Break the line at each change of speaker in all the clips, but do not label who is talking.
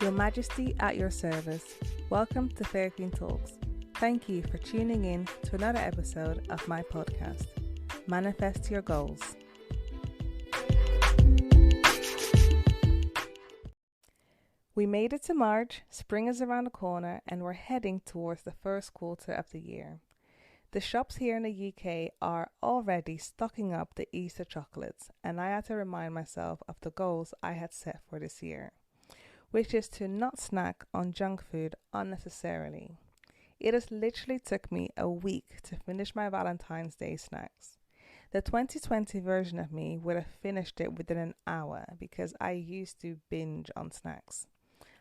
Your Majesty at your service. Welcome to Fair Queen Talks. Thank you for tuning in to another episode of my podcast, Manifest Your Goals. We made it to March, spring is around the corner, and we're heading towards the first quarter of the year. The shops here in the UK are already stocking up the Easter chocolates, and I had to remind myself of the goals I had set for this year, which is to not snack on junk food unnecessarily. It has literally took me a week to finish my Valentine's Day snacks. The 2020 version of me would have finished it within an hour because I used to binge on snacks.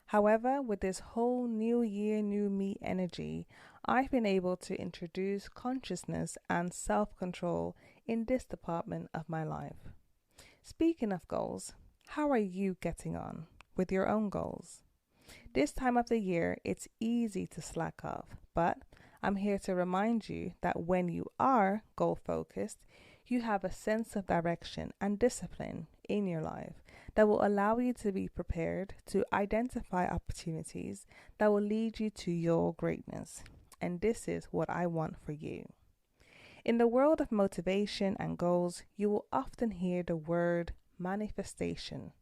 However, with this whole new year, new me energy, I've been able to introduce consciousness and self-control in this department of my life. Speaking of goals, how are you getting on with your own goals? This time of the year, it's easy to slack off, but I'm here to remind you that when you are goal-focused, you have a sense of direction and discipline in your life that will allow you to be prepared to identify opportunities that will lead you to your greatness. And this is what I want for you. In the world of motivation and goals, you will often hear the word manifestation.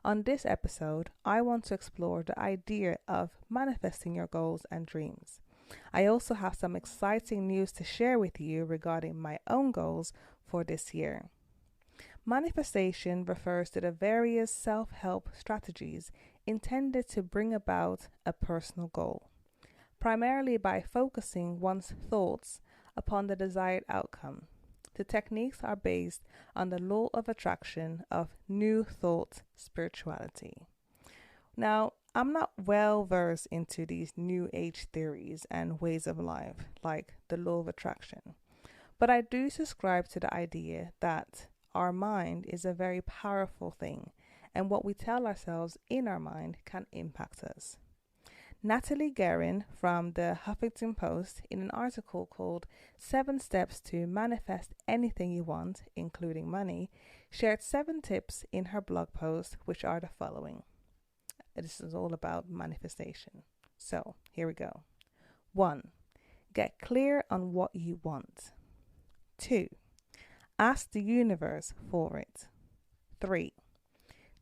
On this episode, I want to explore the idea of manifesting your goals and dreams. I also have some exciting news to share with you regarding my own goals for this year. Manifestation refers to the various self-help strategies intended to bring about a personal goal, primarily by focusing one's thoughts upon the desired outcome. The techniques are based on the law of attraction of New Thought spirituality. Now, I'm not well versed into these New Age theories and ways of life, like the law of attraction, but I do subscribe to the idea that our mind is a very powerful thing, and what we tell ourselves in our mind can impact us. Natalie Guerin from the Huffington Post, in an article called 7 Steps to Manifest Anything You Want, including money, shared 7 tips in her blog post, which are the following. This is all about manifestation. So, here we go. 1. Get clear on what you want. 2. Ask the universe for it. 3.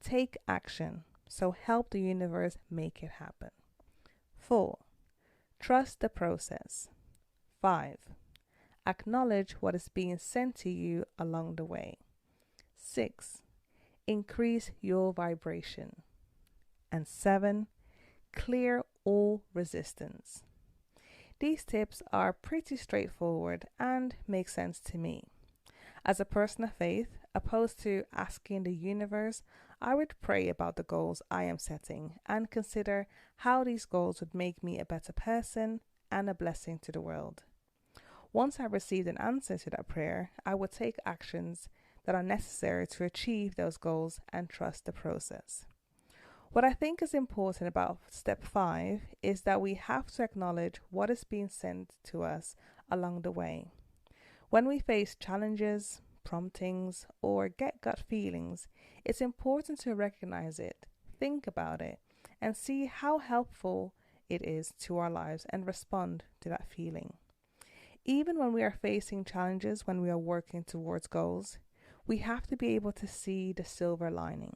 Take action. So help the universe make it happen. 4. Trust the process. 5. Acknowledge what is being sent to you along the way. 6. Increase your vibration. And 7. Clear all resistance. These tips are pretty straightforward and make sense to me. As a person of faith, opposed to asking the universe, I would pray about the goals I am setting and consider how these goals would make me a better person and a blessing to the world. Once I received an answer to that prayer, I would take actions that are necessary to achieve those goals and trust the process. What I think is important about step 5 is that we have to acknowledge what is being sent to us along the way. When we face challenges, promptings, or get gut feelings, it's important to recognize it, think about it, and see how helpful it is to our lives and respond to that feeling. Even when we are facing challenges, when we are working towards goals, we have to be able to see the silver lining.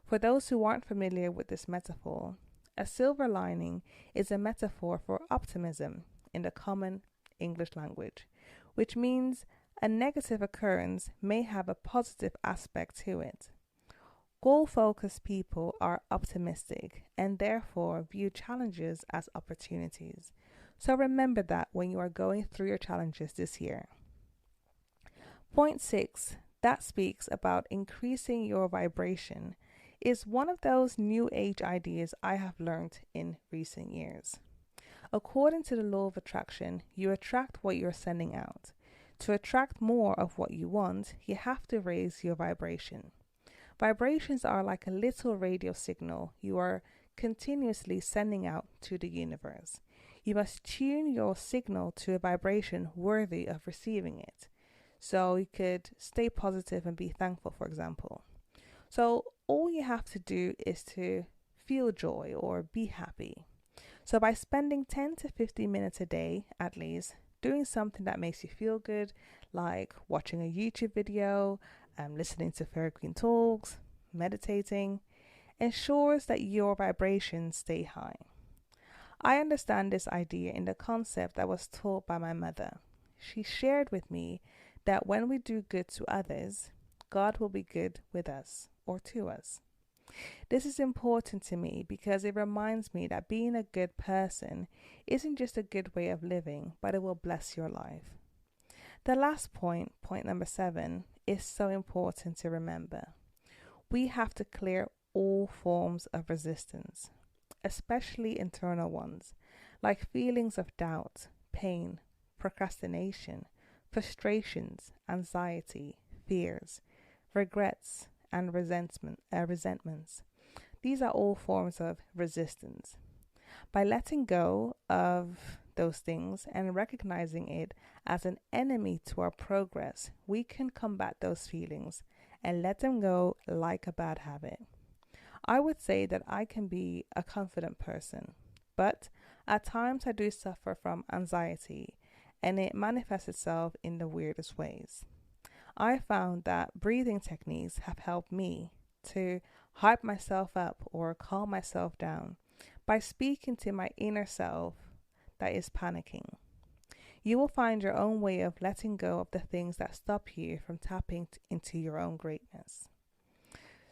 For those who aren't familiar with this metaphor, a silver lining is a metaphor for optimism in the common English language, which means a negative occurrence may have a positive aspect to it. Goal-focused people are optimistic and therefore view challenges as opportunities. So remember that when you are going through your challenges this year. Point 6, that speaks about increasing your vibration, is one of those new age ideas I have learned in recent years. According to the law of attraction, you attract what you're sending out. To attract more of what you want, you have to raise your vibration. Vibrations are like a little radio signal you are continuously sending out to the universe. You must tune your signal to a vibration worthy of receiving it. So you could stay positive and be thankful, for example. So all you have to do is to feel joy or be happy. So by spending 10 to 15 minutes a day at least doing something that makes you feel good, like watching a YouTube video, listening to Fairy Queen talks, meditating, ensures that your vibrations stay high. I understand this idea in the concept that was taught by my mother. She shared with me that when we do good to others, God will be good with us or to us. This is important to me because it reminds me that being a good person isn't just a good way of living, but it will bless your life. The last point number 7, is so important to remember. We have to clear all forms of resistance, especially internal ones, like feelings of doubt, pain, procrastination, frustrations, anxiety, fears, regrets, and resentments. These are all forms of resistance. By letting go of those things and recognizing it as an enemy to our progress, we can combat those feelings and let them go like a bad habit. I would say that I can be a confident person, but at times I do suffer from anxiety, and it manifests itself in the weirdest ways. I found that breathing techniques have helped me to hype myself up or calm myself down by speaking to my inner self that is panicking. You will find your own way of letting go of the things that stop you from tapping into your own greatness.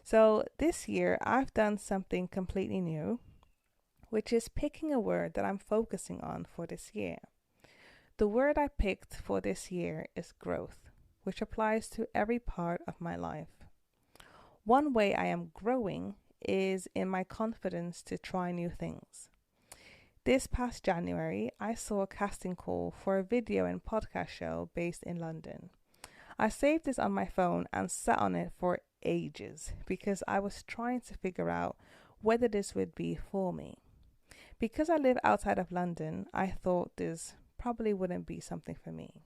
So this year, I've done something completely new, which is picking a word that I'm focusing on for this year. The word I picked for this year is growth, which applies to every part of my life. One way I am growing is in my confidence to try new things. This past January, I saw a casting call for a video and podcast show based in London. I saved this on my phone and sat on it for ages because I was trying to figure out whether this would be for me. Because I live outside of London, I thought this probably wouldn't be something for me.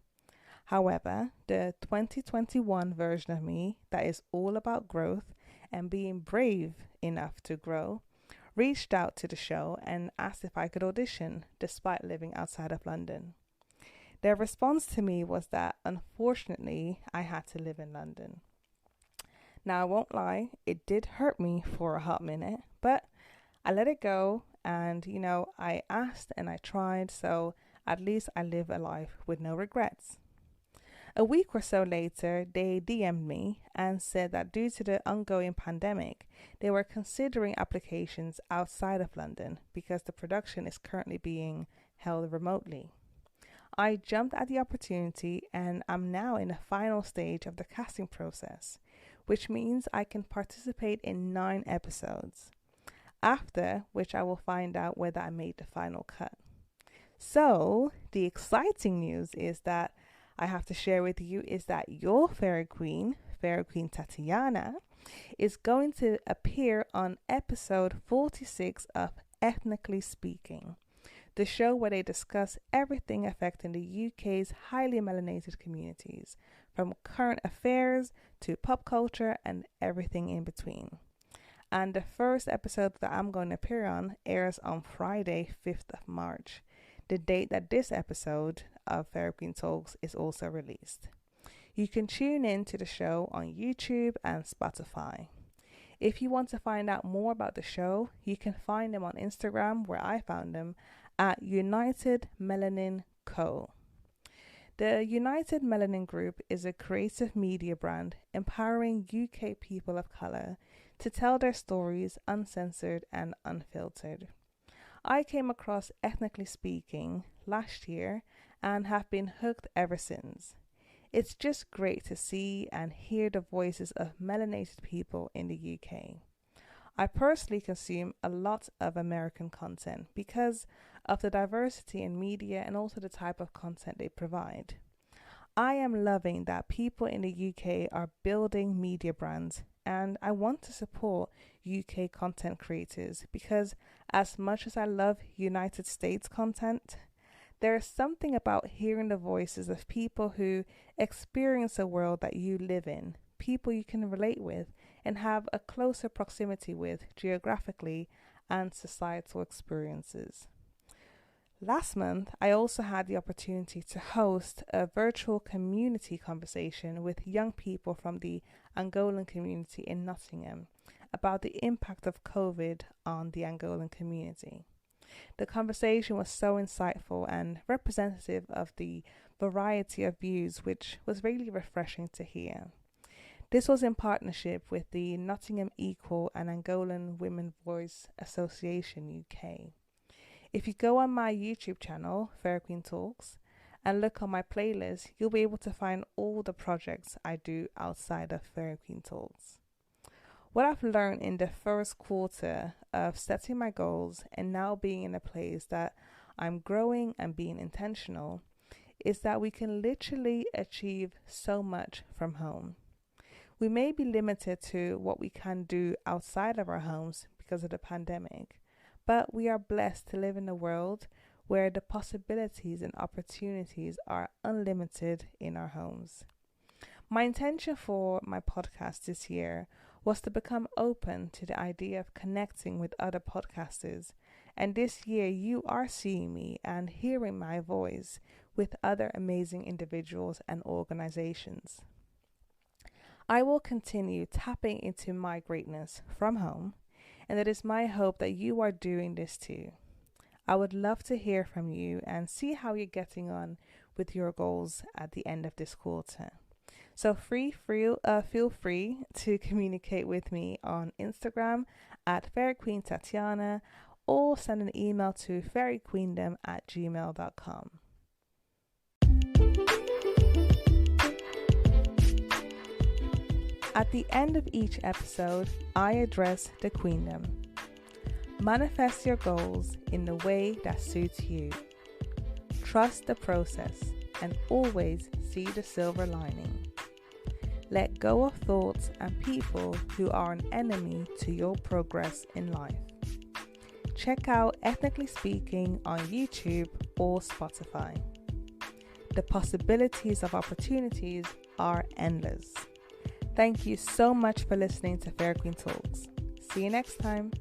However, the 2021 version of me that is all about growth and being brave enough to grow reached out to the show and asked if I could audition despite living outside of London. Their response to me was that unfortunately I had to live in London. Now I won't lie, it did hurt me for a hot minute, but I let it go and I asked and I tried, so at least I live a life with no regrets. A week or so later, they DM'd me and said that due to the ongoing pandemic, they were considering applications outside of London because the production is currently being held remotely. I jumped at the opportunity and I'm now in the final stage of the casting process, which means I can participate in 9 episodes, after which I will find out whether I made the final cut. So, the exciting news is that I have to share with you is that your Fairy Queen Tatiana, is going to appear on episode 46 of Ethnically Speaking, the show where they discuss everything affecting the UK's highly melanated communities, from current affairs to pop culture and everything in between. And the first episode that I'm going to appear on airs on Friday, 5th of March, the date that this episode of Fairy Queen Talks is also released. You can tune in to the show on YouTube and Spotify. If you want to find out more about the show, you can find them on Instagram, where I found them, at United Melanin Co. The United Melanin Group is a creative media brand empowering UK people of colour to tell their stories uncensored and unfiltered. I came across Ethnically Speaking last year and have been hooked ever since. It's just great to see and hear the voices of melanated people in the UK. I personally consume a lot of American content because of the diversity in media and also the type of content they provide. I am loving that people in the UK are building media brands, and I want to support UK content creators because as much as I love United States content, there is something about hearing the voices of people who experience a world that you live in, people you can relate with and have a closer proximity with geographically and societal experiences. Last month, I also had the opportunity to host a virtual community conversation with young people from the Angolan community in Nottingham about the impact of COVID on the Angolan community. The conversation was so insightful and representative of the variety of views, which was really refreshing to hear. This was in partnership with the Nottingham Equal and Angolan Women Voice Association UK. If you go on my YouTube channel, Fairy Queen Talks, and look on my playlist, you'll be able to find all the projects I do outside of Fairy Queen Talks. What I've learned in the first quarter of setting my goals and now being in a place that I'm growing and being intentional is that we can literally achieve so much from home. We may be limited to what we can do outside of our homes because of the pandemic, but we are blessed to live in a world where the possibilities and opportunities are unlimited in our homes. My intention for my podcast this year was to become open to the idea of connecting with other podcasters, and this year you are seeing me and hearing my voice with other amazing individuals and organizations. I will continue tapping into my greatness from home, and it is my hope that you are doing this too. I would love to hear from you and see how you're getting on with your goals at the end of this quarter. So feel free to communicate with me on Instagram at fairyqueentatiana or send an email to fairyqueendom@gmail.com. At the end of each episode, I address the queendom. Manifest your goals in the way that suits you. Trust the process and always see the silver lining. Let go of thoughts and people who are an enemy to your progress in life. Check out Ethnically Speaking on YouTube or Spotify. The possibilities of opportunities are endless. Thank you so much for listening to Fairy Queen Talks. See you next time.